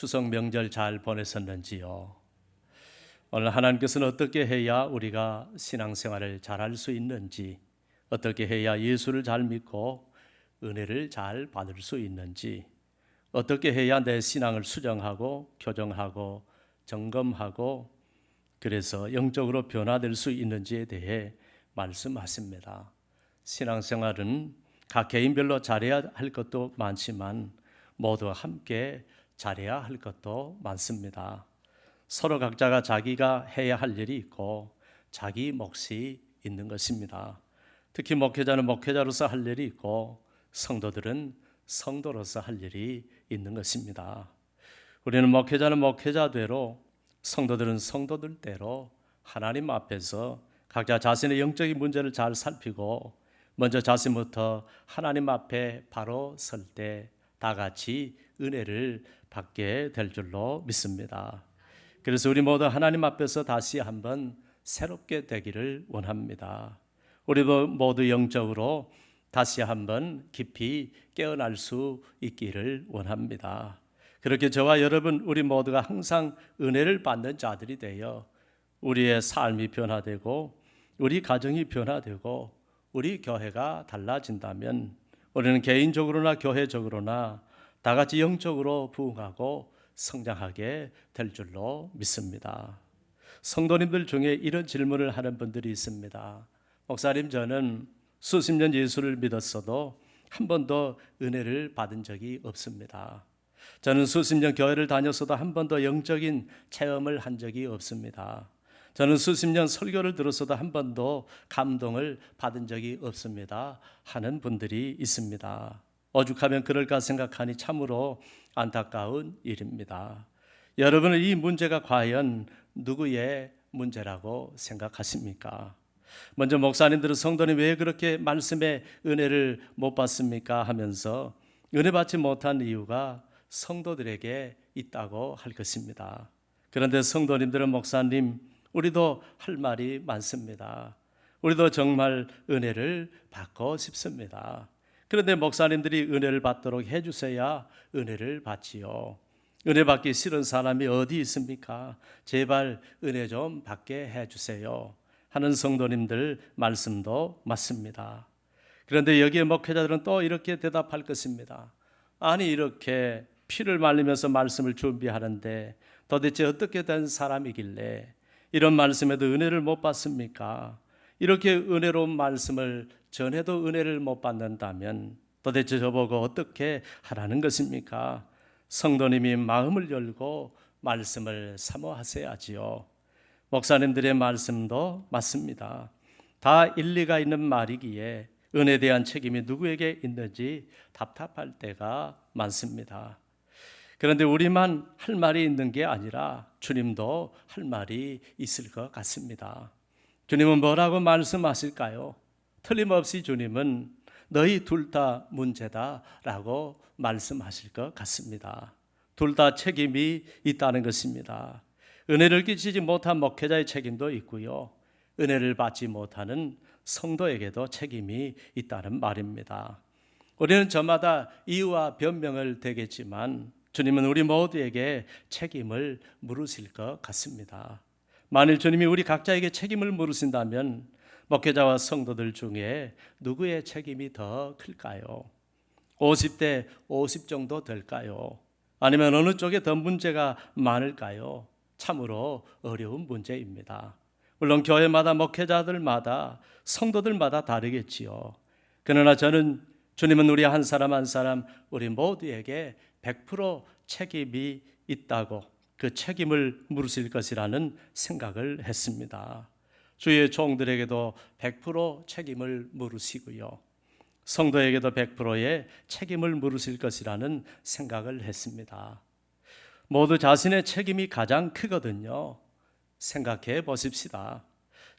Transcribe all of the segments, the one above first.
추석 명절 잘 보내셨는지요? 오늘 하나님께서는 어떻게 해야 우리가 신앙생활을 잘할 수 있는지, 어떻게 해야 예수를 잘 믿고 은혜를 잘 받을 수 있는지, 어떻게 해야 내 신앙을 수정하고 교정하고 점검하고 그래서 영적으로 변화될 수 있는지에 대해 말씀하십니다. 신앙생활은 각 개인별로 잘해야 할 것도 많지만 모두 함께 잘해야 할 것도 많습니다. 서로 각자가 자기가 해야 할 일이 있고 자기 몫이 있는 것입니다. 특히 목회자는 목회자로서 할 일이 있고 성도들은 성도로서 할 일이 있는 것입니다. 우리는 목회자는 목회자대로 성도들은 성도들대로 하나님 앞에서 각자 자신의 영적인 문제를 잘 살피고 먼저 자신부터 하나님 앞에 바로 설 때 다 같이 은혜를 받게 될 줄로 믿습니다. 그래서 우리 모두 하나님 앞에서 다시 한번 새롭게 되기를 원합니다. 우리도 모두 영적으로 다시 한번 깊이 깨어날 수 있기를 원합니다. 그렇게 저와 여러분 우리 모두가 항상 은혜를 받는 자들이 되어 우리의 삶이 변화되고 우리 가정이 변화되고 우리 교회가 달라진다면 우리는 개인적으로나 교회적으로나 다 같이 영적으로 부흥하고 성장하게 될 줄로 믿습니다. 성도님들 중에 이런 질문을 하는 분들이 있습니다. 목사님, 저는 수십 년 예수를 믿었어도 한 번도 은혜를 받은 적이 없습니다. 저는 수십 년 교회를 다녔어도 한 번도 영적인 체험을 한 적이 없습니다. 저는 수십 년 설교를 들었어도 한 번도 감동을 받은 적이 없습니다 하는 분들이 있습니다. 오죽하면 그럴까 생각하니 참으로 안타까운 일입니다. 여러분은 이 문제가 과연 누구의 문제라고 생각하십니까? 먼저 목사님들은 성도님 왜 그렇게 말씀의 은혜를 못 받습니까 하면서 은혜 받지 못한 이유가 성도들에게 있다고 할 것입니다. 그런데 성도님들은 목사님, 우리도 할 말이 많습니다. 우리도 정말 은혜를 받고 싶습니다. 그런데 목사님들이 은혜를 받도록 해주셔야 은혜를 받지요. 은혜 받기 싫은 사람이 어디 있습니까? 제발 은혜 좀 받게 해주세요 하는 성도님들 말씀도 맞습니다. 그런데 여기에 목회자들은 또 이렇게 대답할 것입니다. 아니, 이렇게 피를 말리면서 말씀을 준비하는데 도대체 어떻게 된 사람이길래 이런 말씀에도 은혜를 못 받습니까? 이렇게 은혜로운 말씀을 전해도 은혜를 못 받는다면 도대체 저보고 어떻게 하라는 것입니까? 성도님이 마음을 열고 말씀을 사모하셔야지요. 목사님들의 말씀도 맞습니다. 다 일리가 있는 말이기에 은혜에 대한 책임이 누구에게 있는지 답답할 때가 많습니다. 그런데 우리만 할 말이 있는 게 아니라 주님도 할 말이 있을 것 같습니다. 주님은 뭐라고 말씀하실까요? 틀림없이 주님은 너희 둘 다 문제다라고 말씀하실 것 같습니다. 둘 다 책임이 있다는 것입니다. 은혜를 끼치지 못한 목회자의 책임도 있고요. 은혜를 받지 못하는 성도에게도 책임이 있다는 말입니다. 우리는 저마다 이유와 변명을 대겠지만 주님은 우리 모두에게 책임을 물으실 것 같습니다. 만일 주님이 우리 각자에게 책임을 물으신다면 목회자와 성도들 중에 누구의 책임이 더 클까요? 50대 50 정도 될까요? 아니면 어느 쪽에 더 문제가 많을까요? 참으로 어려운 문제입니다. 물론 교회마다 목회자들마다 성도들마다 다르겠지요. 그러나 저는 주님은 우리 한 사람 한 사람 우리 모두에게 100% 책임이 있다고 그 책임을 물으실 것이라는 생각을 했습니다. 주의 종들에게도 100% 책임을 물으시고요. 성도에게도 100%의 책임을 물으실 것이라는 생각을 했습니다. 모두 자신의 책임이 가장 크거든요. 생각해 보십시다.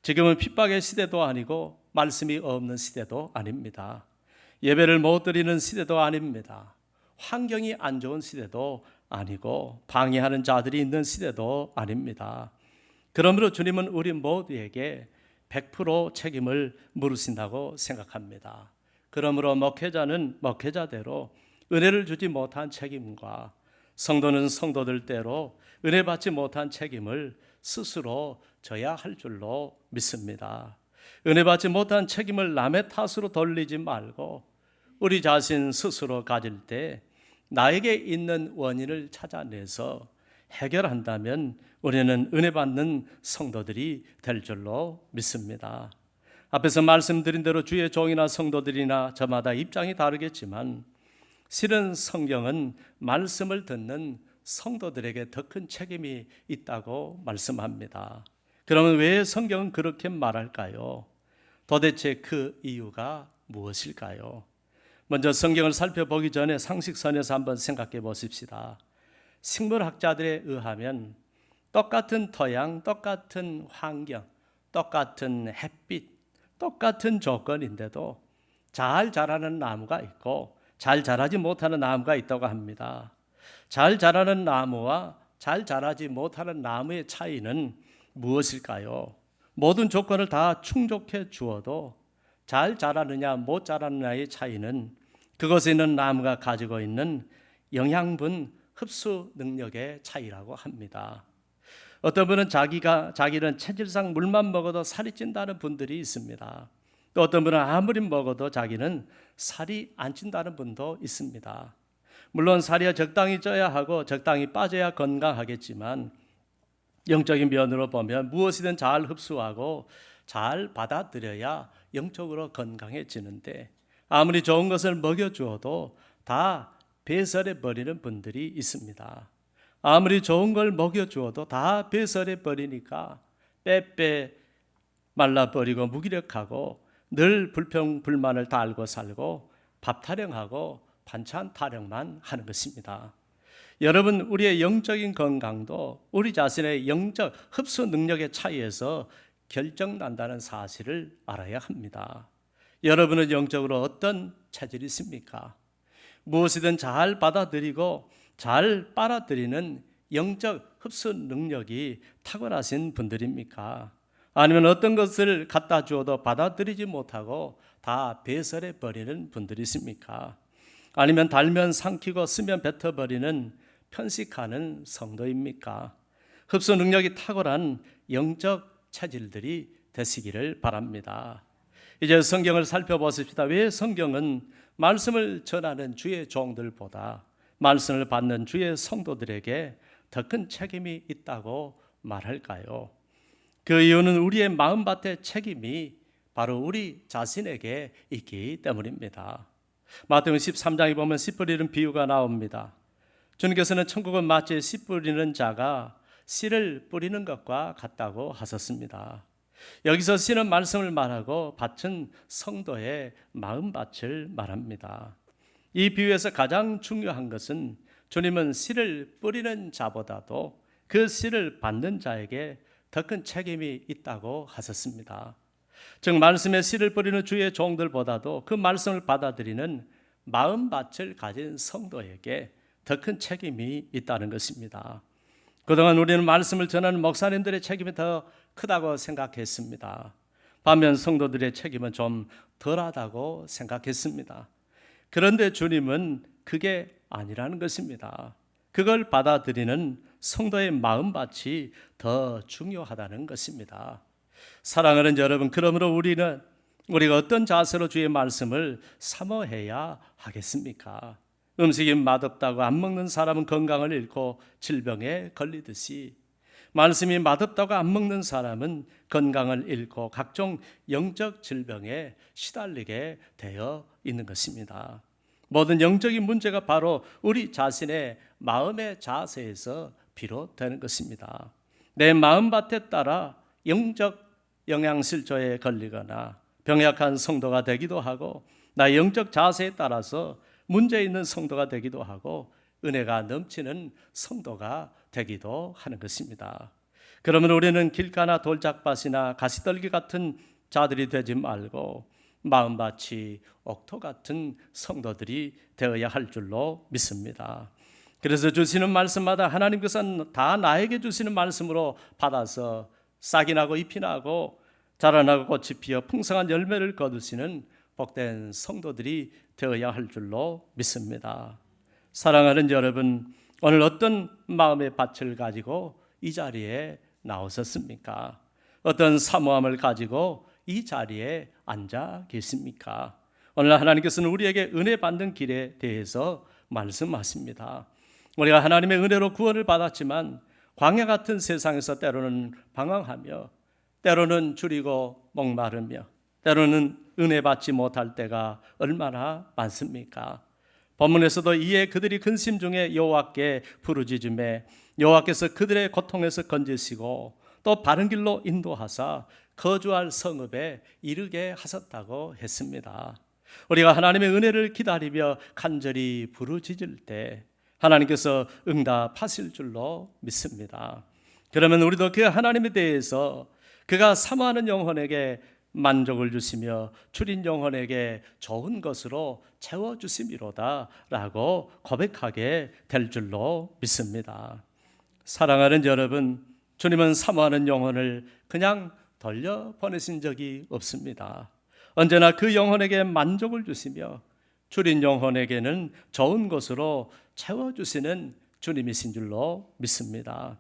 지금은 핍박의 시대도 아니고 말씀이 없는 시대도 아닙니다. 예배를 못 드리는 시대도 아닙니다. 환경이 안 좋은 시대도 아니고 방해하는 자들이 있는 시대도 아닙니다. 그러므로 주님은 우리 모두에게 100% 책임을 물으신다고 생각합니다. 그러므로 목회자는 목회자대로 은혜를 주지 못한 책임과 성도는 성도들대로 은혜 받지 못한 책임을 스스로 져야 할 줄로 믿습니다. 은혜 받지 못한 책임을 남의 탓으로 돌리지 말고 우리 자신 스스로 가질 때 나에게 있는 원인을 찾아내서 해결한다면 우리는 은혜 받는 성도들이 될 줄로 믿습니다. 앞에서 말씀드린 대로 주의 종이나 성도들이나 저마다 입장이 다르겠지만 실은 성경은 말씀을 듣는 성도들에게 더 큰 책임이 있다고 말씀합니다. 그러면 왜 성경은 그렇게 말할까요? 도대체 그 이유가 무엇일까요? 먼저 성경을 살펴보기 전에 상식선에서 한번 생각해 보십시다. 식물학자들에 의하면 똑같은 토양, 똑같은 환경, 똑같은 햇빛, 똑같은 조건인데도 잘 자라는 나무가 있고 잘 자라지 못하는 나무가 있다고 합니다. 잘 자라는 나무와 잘 자라지 못하는 나무의 차이는 무엇일까요? 모든 조건을 다 충족해 주어도 잘 자라느냐 못 자라느냐의 차이는 그것에 있는 나무가 가지고 있는 영양분 흡수 능력의 차이라고 합니다. 어떤 분은 자기는 체질상 물만 먹어도 살이 찐다는 분들이 있습니다. 또 어떤 분은 아무리 먹어도 자기는 살이 안 찐다는 분도 있습니다. 물론 살이 적당히 쪄야 하고 적당히 빠져야 건강하겠지만 영적인 면으로 보면 무엇이든 잘 흡수하고 잘 받아들여야 영적으로 건강해지는데 아무리 좋은 것을 먹여주어도 다 배설해 버리는 분들이 있습니다. 아무리 좋은 걸 먹여주어도 다 배설해 버리니까 빼빼 말라버리고 무기력하고 늘 불평불만을 달고 살고 밥 타령하고 반찬 타령만 하는 것입니다. 여러분, 우리의 영적인 건강도 우리 자신의 영적 흡수 능력의 차이에서 결정난다는 사실을 알아야 합니다. 여러분은 영적으로 어떤 체질이 있습니까? 무엇이든 잘 받아들이고 잘 빨아들이는 영적 흡수 능력이 탁월하신 분들입니까? 아니면 어떤 것을 갖다 주어도 받아들이지 못하고 다 배설해 버리는 분들이 있습니까? 아니면 달면 삼키고 쓰면 뱉어버리는 편식하는 성도입니까? 흡수 능력이 탁월한 영적 체질들이 되시기를 바랍니다. 이제 성경을 살펴보십시다. 왜 성경은 말씀을 전하는 주의 종들보다 말씀을 받는 주의 성도들에게 더 큰 책임이 있다고 말할까요? 그 이유는 우리의 마음밭의 책임이 바로 우리 자신에게 있기 때문입니다. 마태복음 13장에 보면 씨 뿌리는 비유가 나옵니다. 주님께서는 천국은 마치 씨 뿌리는 자가 씨를 뿌리는 것과 같다고 하셨습니다. 여기서 씨는 말씀을 말하고 밭은 성도의 마음밭을 말합니다. 이 비유에서 가장 중요한 것은 주님은 씨를 뿌리는 자보다도 그 씨를 받는 자에게 더 큰 책임이 있다고 하셨습니다. 즉 말씀의 씨를 뿌리는 주의 종들보다도 그 말씀을 받아들이는 마음밭을 가진 성도에게 더 큰 책임이 있다는 것입니다. 그동안 우리는 말씀을 전하는 목사님들의 책임이 더 크다고 생각했습니다. 반면 성도들의 책임은 좀 덜하다고 생각했습니다. 그런데 주님은 그게 아니라는 것입니다. 그걸 받아들이는 성도의 마음밭이 더 중요하다는 것입니다. 사랑하는 여러분, 그러므로 우리가 어떤 자세로 주의 말씀을 사모해야 하겠습니까? 음식이 맛없다고 안 먹는 사람은 건강을 잃고 질병에 걸리듯이 말씀이 맛없다고 안 먹는 사람은 건강을 잃고 각종 영적 질병에 시달리게 되어 있는 것입니다. 모든 영적인 문제가 바로 우리 자신의 마음의 자세에서 비롯되는 것입니다. 내 마음밭에 따라 영적 영양실조에 걸리거나 병약한 성도가 되기도 하고 나의 영적 자세에 따라서 문제 있는 성도가 되기도 하고 은혜가 넘치는 성도가 되기도 하는 것입니다. 그러면 우리는 길가나 돌짝밭이나 가시떨기 같은 자들이 되지 말고 마음밭이 옥토 같은 성도들이 되어야 할 줄로 믿습니다. 그래서 주시는 말씀마다 하나님께서는 다 나에게 주시는 말씀으로 받아서 싹이 나고 잎이 나고 자라나고 꽃이 피어 풍성한 열매를 거두시는 복된 성도들이 되어야 할 줄로 믿습니다. 사랑하는 여러분, 오늘 어떤 마음의 밭을 가지고 이 자리에 나오셨습니까? 어떤 사모함을 가지고 이 자리에 앉아 계십니까? 오늘 하나님께서는 우리에게 은혜 받는 길에 대해서 말씀하십니다. 우리가 하나님의 은혜로 구원을 받았지만 광야 같은 세상에서 때로는 방황하며, 때로는 줄이고 목마르며, 때로는 은혜 받지 못할 때가 얼마나 많습니까? 본문에서도 이에 그들이 근심 중에 여호와께 부르짖음에 여호와께서 그들의 고통에서 건지시고 또 바른 길로 인도하사 거주할 성읍에 이르게 하셨다고 했습니다. 우리가 하나님의 은혜를 기다리며 간절히 부르짖을 때 하나님께서 응답하실 줄로 믿습니다. 그러면 우리도 그 하나님에 대해서 그가 사모하는 영혼에게 만족을 주시며 줄인 영혼에게 좋은 것으로 채워주심이로다 라고 고백하게 될 줄로 믿습니다. 사랑하는 여러분, 주님은 사모하는 영혼을 그냥 돌려보내신 적이 없습니다. 언제나 그 영혼에게 만족을 주시며 줄인 영혼에게는 좋은 것으로 채워주시는 주님이신 줄로 믿습니다.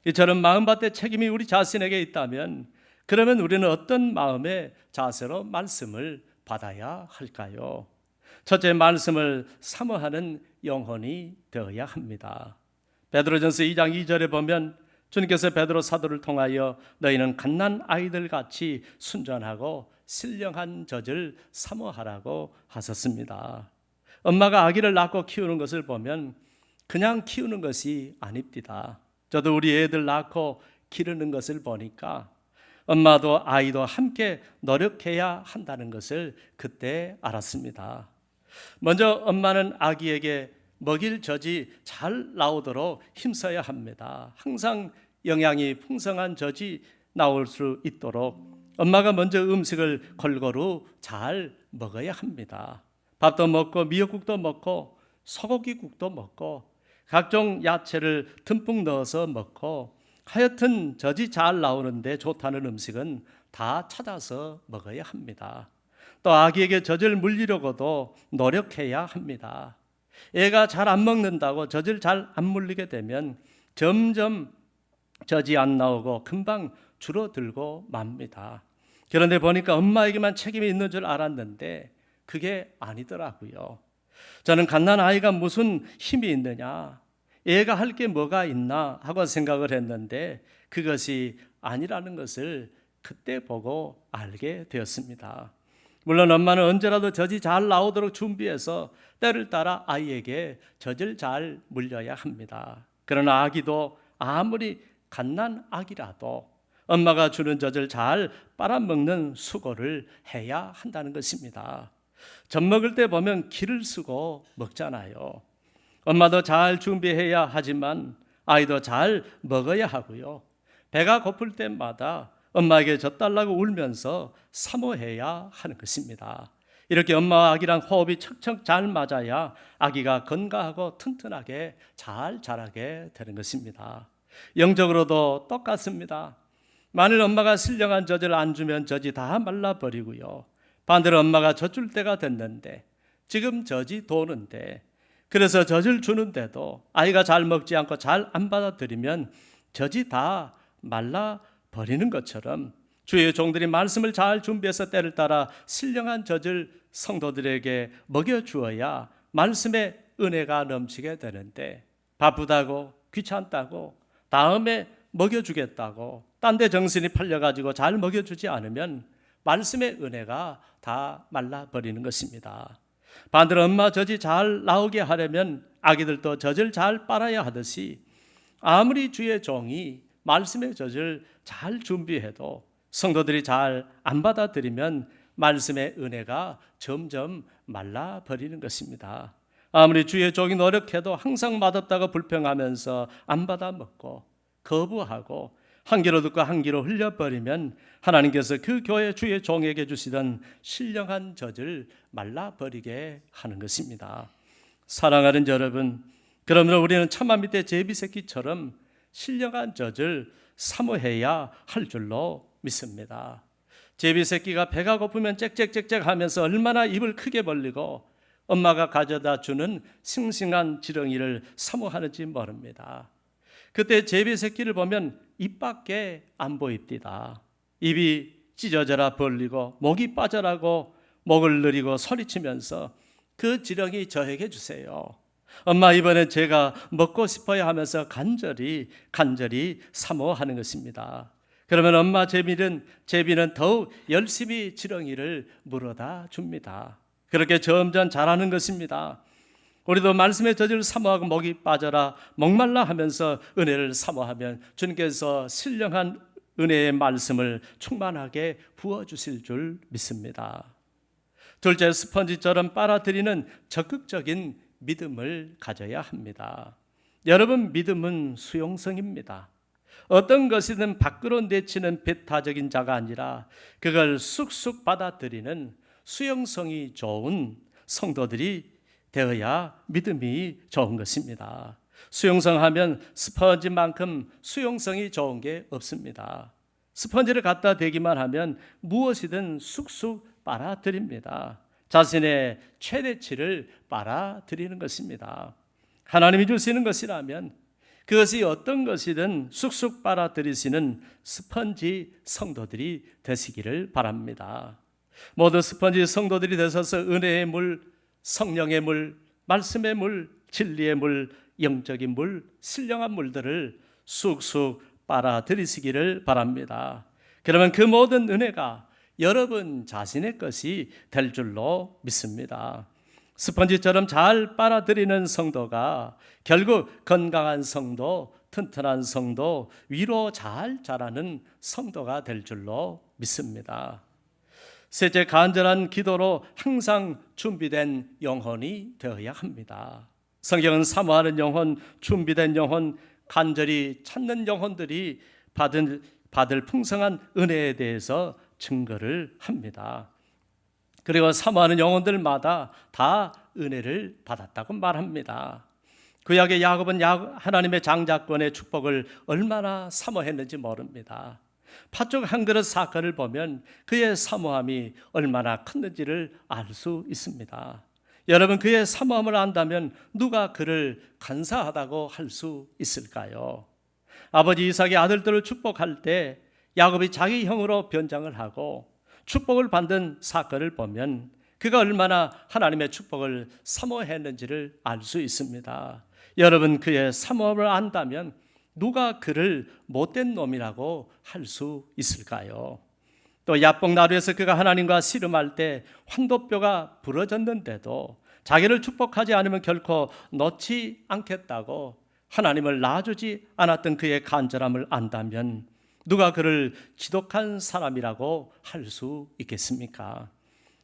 이처럼 마음밭의 책임이 우리 자신에게 있다면 그러면 우리는 어떤 마음의 자세로 말씀을 받아야 할까요? 첫째, 말씀을 사모하는 영혼이 되어야 합니다. 베드로전서 2장 2절에 보면 주님께서 베드로 사도를 통하여 너희는 갓난 아이들 같이 순전하고 신령한 젖을 사모하라고 하셨습니다. 엄마가 아기를 낳고 키우는 것을 보면 그냥 키우는 것이 아닙니다. 저도 우리 애들 낳고 기르는 것을 보니까 엄마도 아이도 함께 노력해야 한다는 것을 그때 알았습니다. 먼저 엄마는 아기에게 먹일 젖이 잘 나오도록 힘써야 합니다. 항상 영양이 풍성한 젖이 나올 수 있도록 엄마가 먼저 음식을 골고루 잘 먹어야 합니다. 밥도 먹고 미역국도 먹고 소고기국도 먹고 각종 야채를 듬뿍 넣어서 먹고 하여튼 젖이 잘 나오는데 좋다는 음식은 다 찾아서 먹어야 합니다. 또 아기에게 젖을 물리려고도 노력해야 합니다. 애가 잘 안 먹는다고 젖을 잘 안 물리게 되면 점점 젖이 안 나오고 금방 줄어들고 맙니다. 그런데 보니까 엄마에게만 책임이 있는 줄 알았는데 그게 아니더라고요. 저는 갓난 아이가 무슨 힘이 있느냐, 애가 할 게 뭐가 있나 하고 생각을 했는데 그것이 아니라는 것을 그때 보고 알게 되었습니다. 물론 엄마는 언제라도 젖이 잘 나오도록 준비해서 때를 따라 아이에게 젖을 잘 물려야 합니다. 그러나 아기도 아무리 갓난 아기라도 엄마가 주는 젖을 잘 빨아먹는 수고를 해야 한다는 것입니다. 젖 먹을 때 보면 기를 쓰고 먹잖아요. 엄마도 잘 준비해야 하지만 아이도 잘 먹어야 하고요. 배가 고플 때마다 엄마에게 젖 달라고 울면서 사모해야 하는 것입니다. 이렇게 엄마와 아기랑 호흡이 척척 잘 맞아야 아기가 건강하고 튼튼하게 잘 자라게 되는 것입니다. 영적으로도 똑같습니다. 만일 엄마가 신령한 젖을 안 주면 젖이 다 말라버리고요. 반대로 엄마가 젖 줄 때가 됐는데 지금 젖이 도는데 그래서 젖을 주는데도 아이가 잘 먹지 않고 잘 안 받아들이면 젖이 다 말라버리는 것처럼 주의 종들이 말씀을 잘 준비해서 때를 따라 신령한 젖을 성도들에게 먹여주어야 말씀의 은혜가 넘치게 되는데 바쁘다고 귀찮다고 다음에 먹여주겠다고 딴 데 정신이 팔려가지고 잘 먹여주지 않으면 말씀의 은혜가 다 말라버리는 것입니다. 반대로 엄마 젖이 잘 나오게 하려면 아기들도 젖을 잘 빨아야 하듯이 아무리 주의 종이 말씀의 젖을 잘 준비해도 성도들이 잘 안 받아들이면 말씀의 은혜가 점점 말라버리는 것입니다. 아무리 주의 종이 노력해도 항상 맛없다고 불평하면서 안 받아 먹고 거부하고 한 귀로 듣고 한 귀로 흘려버리면 하나님께서 그 교회 주의 종에게 주시던 신령한 젖을 말라버리게 하는 것입니다. 사랑하는 여러분, 그러므로 우리는 처마 밑에 제비새끼처럼 신령한 젖을 사모해야 할 줄로 믿습니다. 제비새끼가 배가 고프면 짹짹짹짹 하면서 얼마나 입을 크게 벌리고 엄마가 가져다 주는 싱싱한 지렁이를 사모하는지 모릅니다. 그때 제비 새끼를 보면 입밖에 안 보입니다. 입이 찢어져라 벌리고 목이 빠져라고 목을 느리고 소리치면서 그 지렁이 저에게 주세요. 엄마, 이번엔 제가 먹고 싶어요 하면서 간절히 사모하는 것입니다. 그러면 엄마 제비는 더욱 열심히 지렁이를 물어다 줍니다. 그렇게 점점 자라는 것입니다. 우리도 말씀의 저주를 사모하고 목이 빠져라 목말라 하면서 은혜를 사모하면 주님께서 신령한 은혜의 말씀을 충만하게 부어주실 줄 믿습니다. 둘째, 스펀지처럼 빨아들이는 적극적인 믿음을 가져야 합니다. 여러분, 믿음은 수용성입니다. 어떤 것이든 밖으로 내치는 배타적인 자가 아니라 그걸 쑥쑥 받아들이는 수용성이 좋은 성도들이 되어야 믿음이 좋은 것입니다. 수용성 하면 스펀지만큼 수용성이 좋은 게 없습니다. 스펀지를 갖다 대기만 하면 무엇이든 쑥쑥 빨아들입니다. 자신의 최대치를 빨아들이는 것입니다. 하나님이 주시는 것이라면 그것이 어떤 것이든 쑥쑥 빨아들이시는 스펀지 성도들이 되시기를 바랍니다. 모두 스펀지 성도들이 되셔서 은혜의 물, 성령의 물, 말씀의 물, 진리의 물, 영적인 물, 신령한 물들을 쑥쑥 빨아들이시기를 바랍니다. 그러면 그 모든 은혜가 여러분 자신의 것이 될 줄로 믿습니다. 스펀지처럼 잘 빨아들이는 성도가 결국 건강한 성도, 튼튼한 성도, 위로 잘 자라는 성도가 될 줄로 믿습니다. 셋째, 간절한 기도로 항상 준비된 영혼이 되어야 합니다. 성경은 사모하는 영혼, 준비된 영혼, 간절히 찾는 영혼들이 받을 풍성한 은혜에 대해서 증거를 합니다. 그리고 사모하는 영혼들마다 다 은혜를 받았다고 말합니다. 구약의 야곱은 하나님의 장자권의 축복을 얼마나 사모했는지 모릅니다. 팥죽 한 그릇 사건을 보면 그의 사모함이 얼마나 컸는지를 알 수 있습니다. 여러분, 그의 사모함을 안다면 누가 그를 간사하다고 할 수 있을까요? 아버지 이삭의 아들들을 축복할 때 야곱이 자기 형으로 변장을 하고 축복을 받는 사건을 보면 그가 얼마나 하나님의 축복을 사모했는지를 알 수 있습니다. 여러분, 그의 사모함을 안다면 누가 그를 못된 놈이라고 할 수 있을까요? 또 야복나루에서 그가 하나님과 씨름할 때 환도뼈가 부러졌는데도 자기를 축복하지 않으면 결코 놓지 않겠다고 하나님을 놔주지 않았던 그의 간절함을 안다면 누가 그를 지독한 사람이라고 할 수 있겠습니까?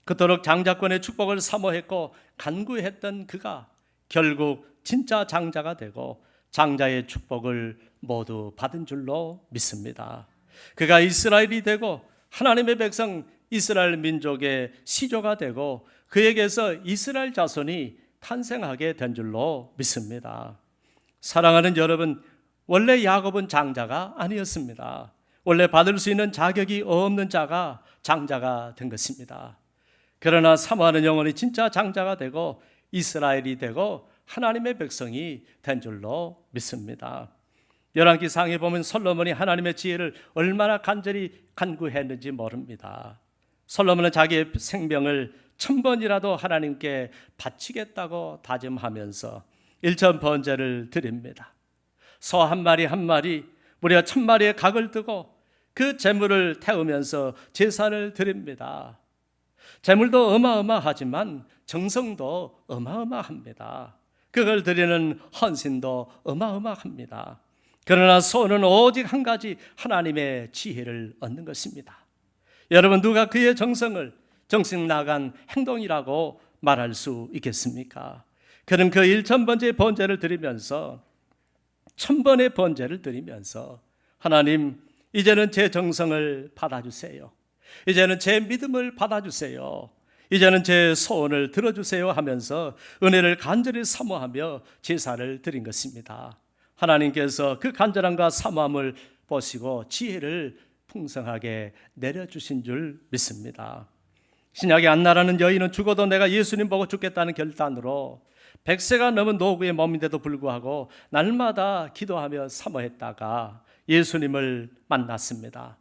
그토록 장자권의 축복을 사모했고 간구했던 그가 결국 진짜 장자가 되고 장자의 축복을 모두 받은 줄로 믿습니다. 그가 이스라엘이 되고 하나님의 백성 이스라엘 민족의 시조가 되고 그에게서 이스라엘 자손이 탄생하게 된 줄로 믿습니다. 사랑하는 여러분, 원래 야곱은 장자가 아니었습니다. 원래 받을 수 있는 자격이 없는 자가 장자가 된 것입니다. 그러나 사모하는 영혼이 진짜 장자가 되고 이스라엘이 되고 하나님의 백성이 된 줄로 믿습니다. 열왕기상에 보면 솔로몬이 하나님의 지혜를 얼마나 간절히 간구했는지 모릅니다. 솔로몬은 자기의 생명을 1000번이라도 하나님께 바치겠다고 다짐하면서 1000번제를 드립니다. 소 한 마리 한 마리 무려 1000마리의 각을 뜨고 그 제물을 태우면서 제사를 드립니다. 제물도 어마어마하지만 정성도 어마어마합니다. 그걸 드리는 헌신도 어마어마합니다. 그러나 소는 오직 한 가지, 하나님의 지혜를 얻는 것입니다. 여러분, 누가 그의 정성을 정신 나간 행동이라고 말할 수 있겠습니까? 그는 그 1000번째 번제를 드리면서 1000번의 번제를 드리면서 하나님, 이제는 제 정성을 받아주세요. 이제는 제 믿음을 받아주세요. 이제는 제 소원을 들어주세요 하면서 은혜를 간절히 사모하며 제사를 드린 것입니다. 하나님께서 그 간절함과 사모함을 보시고 지혜를 풍성하게 내려주신 줄 믿습니다. 신약의 안나라는 여인은 죽어도 내가 예수님 보고 죽겠다는 결단으로 100세가 넘은 노구에 몸인데도 불구하고 날마다 기도하며 사모했다가 예수님을 만났습니다.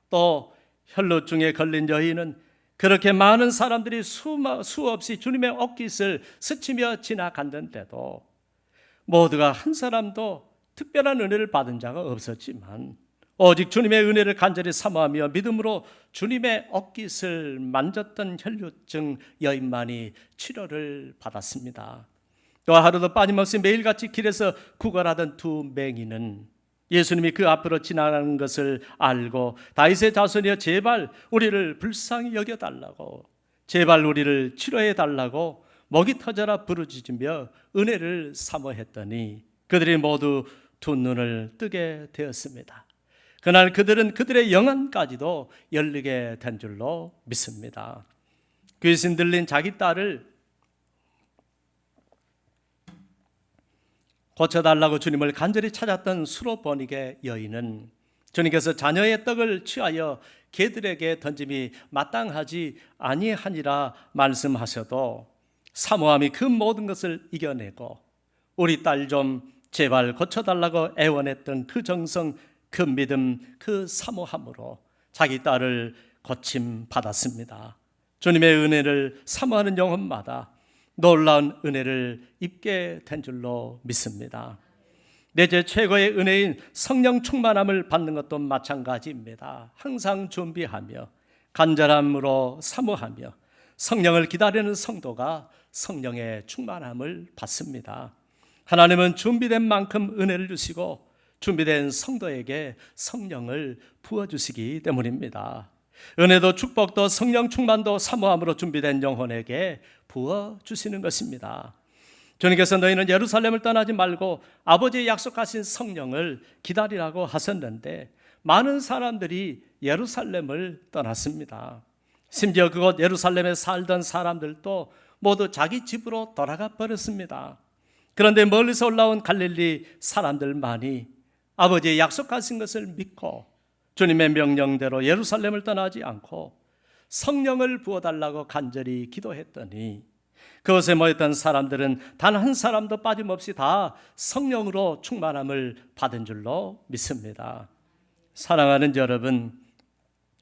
또 혈루증에 걸린 여인은 그렇게 많은 사람들이 수없이 주님의 옷깃을 스치며 지나갔는데도 모두가 한 사람도 특별한 은혜를 받은 자가 없었지만 오직 주님의 은혜를 간절히 사모하며 믿음으로 주님의 옷깃을 만졌던 혈루증 여인만이 치료를 받았습니다. 또 하루도 빠짐없이 매일같이 길에서 구걸하던 두 맹인은 예수님이 그 앞으로 지나가는 것을 알고 다윗의 자손이여 제발 우리를 불쌍히 여겨달라고, 제발 우리를 치료해달라고 목이 터져라 부르짖으며 은혜를 사모했더니 그들이 모두 두 눈을 뜨게 되었습니다. 그날 그들은 그들의 영안까지도 열리게 된 줄로 믿습니다. 귀신 들린 자기 딸을 고쳐달라고 주님을 간절히 찾았던 수로보니게 여인은 주님께서 자녀의 떡을 취하여 개들에게 던짐이 마땅하지 아니하니라 말씀하셔도 사모함이 그 모든 것을 이겨내고 우리 딸 좀 제발 고쳐달라고 애원했던 그 정성, 그 믿음, 그 사모함으로 자기 딸을 고침받았습니다. 주님의 은혜를 사모하는 영혼마다 놀라운 은혜를 입게 된 줄로 믿습니다. 내제 최고의 은혜인 성령 충만함을 받는 것도 마찬가지입니다. 항상 준비하며 간절함으로 사모하며 성령을 기다리는 성도가 성령의 충만함을 받습니다. 하나님은 준비된 만큼 은혜를 주시고 준비된 성도에게 성령을 부어주시기 때문입니다. 은혜도 축복도 성령 충만도 사모함으로 준비된 영혼에게 부어주시는 것입니다. 주님께서 너희는 예루살렘을 떠나지 말고 아버지의 약속하신 성령을 기다리라고 하셨는데 많은 사람들이 예루살렘을 떠났습니다. 심지어 그곳 예루살렘에 살던 사람들도 모두 자기 집으로 돌아가 버렸습니다. 그런데 멀리서 올라온 갈릴리 사람들만이 아버지의 약속하신 것을 믿고 주님의 명령대로 예루살렘을 떠나지 않고 성령을 부어달라고 간절히 기도했더니 그것에 모였던 사람들은 단 한 사람도 빠짐없이 다 성령으로 충만함을 받은 줄로 믿습니다. 사랑하는 여러분,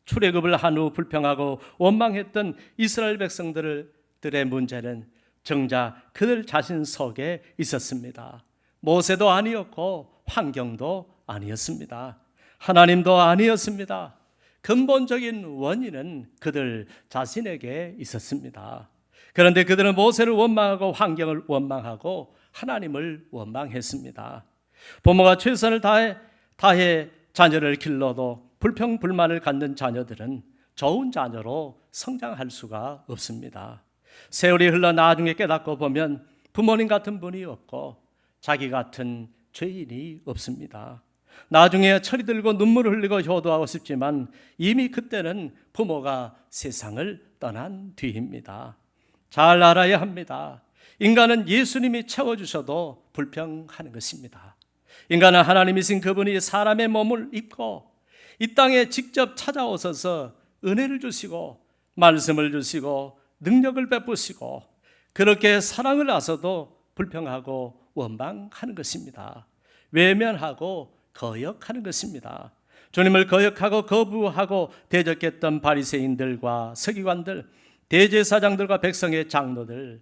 출애굽을 한 후 불평하고 원망했던 이스라엘 백성들의 문제는 정작 그들 자신 속에 있었습니다. 모세도 아니었고 환경도 아니었습니다. 하나님도 아니었습니다. 근본적인 원인은 그들 자신에게 있었습니다. 그런데 그들은 모세를 원망하고 환경을 원망하고 하나님을 원망했습니다. 부모가 최선을 다해 자녀를 길러도 불평불만을 갖는 자녀들은 좋은 자녀로 성장할 수가 없습니다. 세월이 흘러 나중에 깨닫고 보면 부모님 같은 분이 없고 자기 같은 죄인이 없습니다. 나중에 철이 들고 눈물을 흘리고 효도하고 싶지만 이미 그때는 부모가 세상을 떠난 뒤입니다. 잘 알아야 합니다. 인간은 예수님이 채워주셔도 불평하는 것입니다. 인간은 하나님이신 그분이 사람의 몸을 입고 이 땅에 직접 찾아오셔서 은혜를 주시고 말씀을 주시고 능력을 베푸시고 그렇게 사랑을 하셔도 불평하고 원망하는 것입니다. 외면하고 거역하는 것입니다. 주님을 거역하고 거부하고 대적했던 바리새인들과 서기관들, 대제사장들과 백성의 장로들,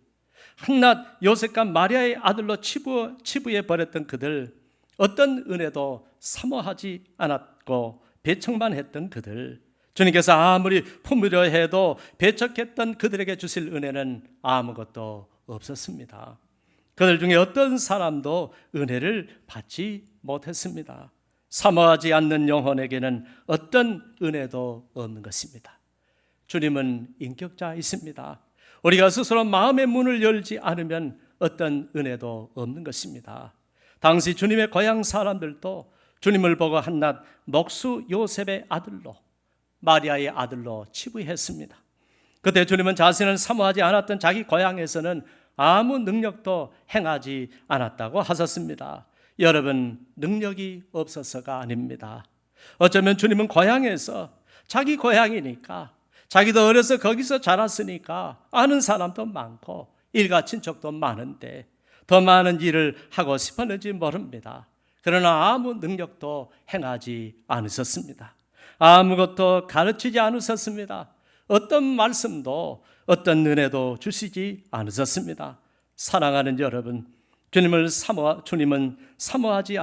한낱 요셉과 마리아의 아들로 치부해 버렸던 그들, 어떤 은혜도 사모하지 않았고 배척만 했던 그들, 주님께서 아무리 품으려 해도 배척했던 그들에게 주실 은혜는 아무것도 없었습니다. 그들 중에 어떤 사람도 은혜를 받지 못했습니다. 사모하지 않는 영혼에게는 어떤 은혜도 없는 것입니다. 주님은 인격자이십니다. 우리가 스스로 마음의 문을 열지 않으면 어떤 은혜도 없는 것입니다. 당시 주님의 고향 사람들도 주님을 보고 한낱 목수 요셉의 아들로 마리아의 아들로 치부했습니다. 그때 주님은 자신을 사모하지 않았던 자기 고향에서는 아무 능력도 행하지 않았다고 하셨습니다. 여러분, 능력이 없어서가 아닙니다. 어쩌면 주님은 고향에서 자기 고향이니까 자기도 어려서 거기서 자랐으니까 아는 사람도 많고 일가 친척도 많은데 더 많은 일을 하고 싶었는지 모릅니다. 그러나 아무 능력도 행하지 않으셨습니다. 아무것도 가르치지 않으셨습니다. 어떤 말씀도 어떤 은혜도 주시지 않으셨습니다. 사랑하는 여러분, 주님을 사모하지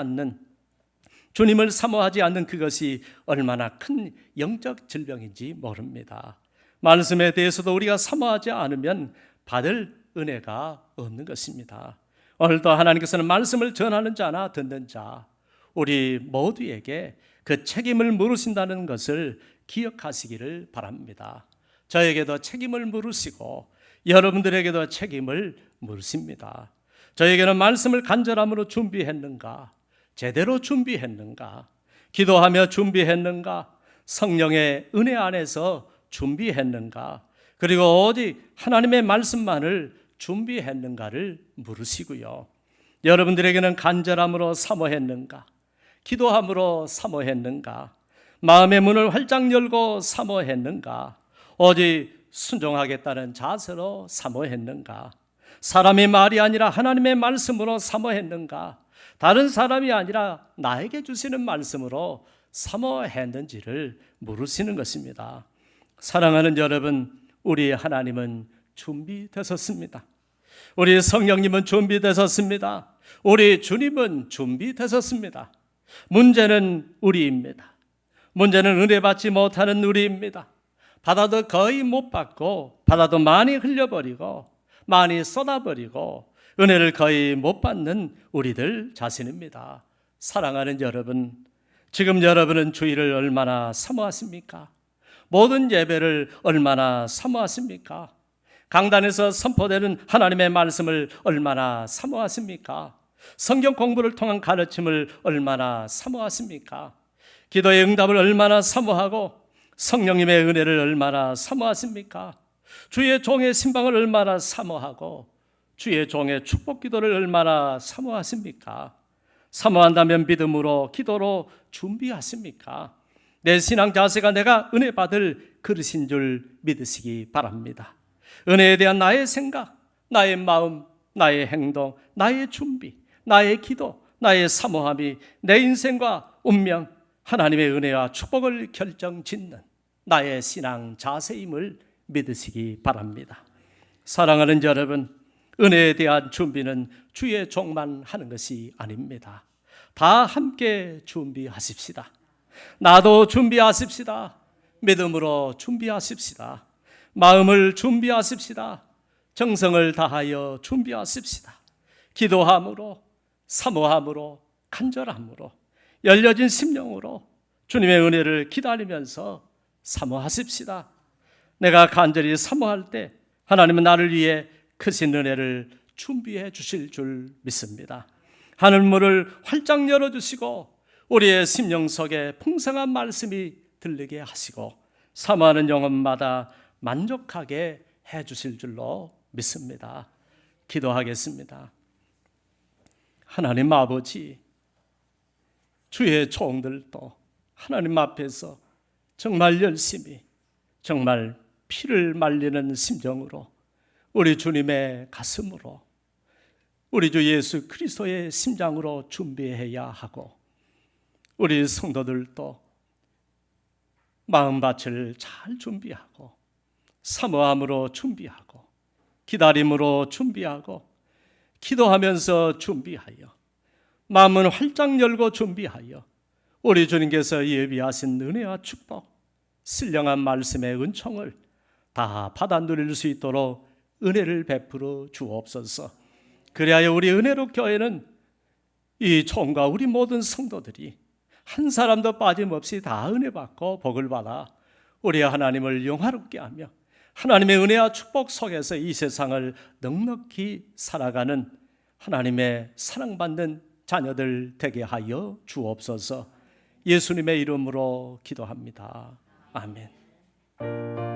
않는 그것이 얼마나 큰 영적 질병인지 모릅니다. 말씀에 대해서도 우리가 사모하지 않으면 받을 은혜가 없는 것입니다. 오늘도 하나님께서는 말씀을 전하는 자나 듣는 자, 우리 모두에게 그 책임을 물으신다는 것을 기억하시기를 바랍니다. 저에게도 책임을 물으시고 여러분들에게도 책임을 물으십니다. 저에게는 말씀을 간절함으로 준비했는가? 제대로 준비했는가? 기도하며 준비했는가? 성령의 은혜 안에서 준비했는가? 그리고 오직 하나님의 말씀만을 준비했는가를 물으시고요. 여러분들에게는 간절함으로 사모했는가? 기도함으로 사모했는가? 마음의 문을 활짝 열고 사모했는가? 오직 순종하겠다는 자세로 사모했는가? 사람의 말이 아니라 하나님의 말씀으로 사모했는가? 다른 사람이 아니라 나에게 주시는 말씀으로 사모했는지를 물으시는 것입니다. 사랑하는 여러분, 우리 하나님은 준비되셨습니다. 우리 성령님은 준비되셨습니다. 우리 주님은 준비되셨습니다. 문제는 우리입니다. 문제는 은혜 받지 못하는 우리입니다. 받아도 거의 못 받고, 받아도 많이 흘려버리고, 많이 쏟아버리고, 은혜를 거의 못 받는 우리들 자신입니다. 사랑하는 여러분, 지금 여러분은 주일을 얼마나 사모하십니까? 모든 예배를 얼마나 사모하십니까? 강단에서 선포되는 하나님의 말씀을 얼마나 사모하십니까? 성경 공부를 통한 가르침을 얼마나 사모하십니까? 기도의 응답을 얼마나 사모하고 성령님의 은혜를 얼마나 사모하십니까? 주의 종의 신방을 얼마나 사모하고 주의 종의 축복 기도를 얼마나 사모하십니까? 사모한다면 믿음으로 기도로 준비하십니까? 내 신앙 자세가 내가 은혜 받을 그릇인 줄 믿으시기 바랍니다. 은혜에 대한 나의 생각, 나의 마음, 나의 행동, 나의 준비, 나의 기도, 나의 사모함이 내 인생과 운명, 하나님의 은혜와 축복을 결정짓는 나의 신앙 자세임을 믿으시기 바랍니다. 사랑하는 여러분, 은혜에 대한 준비는 주의 종만 하는 것이 아닙니다. 다 함께 준비하십시다. 나도 준비하십시다. 믿음으로 준비하십시다. 마음을 준비하십시다. 정성을 다하여 준비하십시다. 기도함으로, 사모함으로, 간절함으로, 열려진 심령으로 주님의 은혜를 기다리면서 사모하십시다. 내가 간절히 사모할 때 하나님은 나를 위해 크신 은혜를 준비해 주실 줄 믿습니다. 하늘문을 활짝 열어주시고 우리의 심령 속에 풍성한 말씀이 들리게 하시고 사모하는 영혼마다 만족하게 해 주실 줄로 믿습니다. 기도하겠습니다. 하나님 아버지, 주의 종들도 하나님 앞에서 정말 열심히, 정말 피를 말리는 심정으로 우리 주님의 가슴으로, 우리 주 예수 그리스도의 심장으로 준비해야 하고, 우리 성도들도 마음밭을 잘 준비하고, 사모함으로 준비하고, 기다림으로 준비하고, 기도하면서 준비하여, 마음은 활짝 열고 준비하여 우리 주님께서 예비하신 은혜와 축복, 신령한 말씀의 은총을 다 받아 누릴 수 있도록 은혜를 베풀어 주옵소서. 그리하여 우리 은혜로 교회는 이 총과 우리 모든 성도들이 한 사람도 빠짐없이 다 은혜 받고 복을 받아 우리 하나님을 영화롭게 하며 하나님의 은혜와 축복 속에서 이 세상을 넉넉히 살아가는 하나님의 사랑받는 자녀들 되게 하여 주옵소서. 예수님의 이름으로 기도합니다. 아멘.